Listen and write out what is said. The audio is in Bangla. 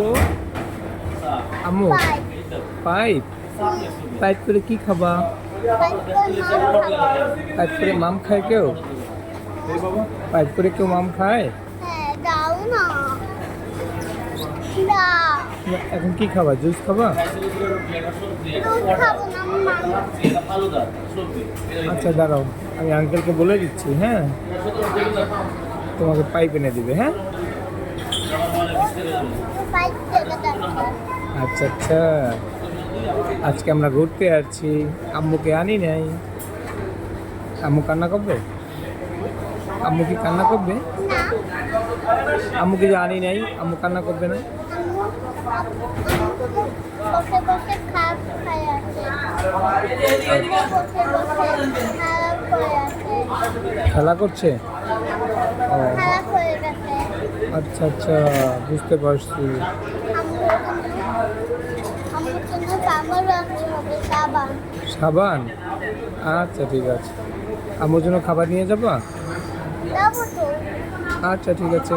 ও আম্মু পাইপ পাইপ পাইপ করে কি খাবা? পাইপ করে মাম খাবো। পাইপ করে মাম খায় কেউ? পাইপ করে কেউ মাম খায়? হ্যাঁ দাও না, দাও। এখন কি খাবা? জুস খাবা? দুধ খাবো না, মাম। আচ্ছা দাঁড়াও, আমি আঙ্কেলকে বলে দিচ্ছি, হ্যাঁ তোমাকে পাইপ এনে দিবে। হ্যাঁ পাইপ থেকে দরকার। আচ্ছা আচ্ছা, আজকে আমরা ঘুরতে যাচ্ছি, আম্মুকে আনি নাই। আম্মু কান্না করবে? আম্মু কি কান্না করবে? না, আম্মুকে যে আনি নাই, আম্মু কান্না করবে না? বসে বসে খাপ খাই আছে, বসে বসে খারাপ হয়ে আছে, খেলা করছে? ও খারাপ হয়ে গেছে। আচ্ছা আচ্ছা, বুঝতে পারছি। আমার জন্য সাবান রাখতে হবে, সাবান। সাবান? আচ্ছা ঠিক আছে, আম্মুর জন্য খাবার নিয়ে যাবা? যাবো তো। আচ্ছা ঠিক আছে।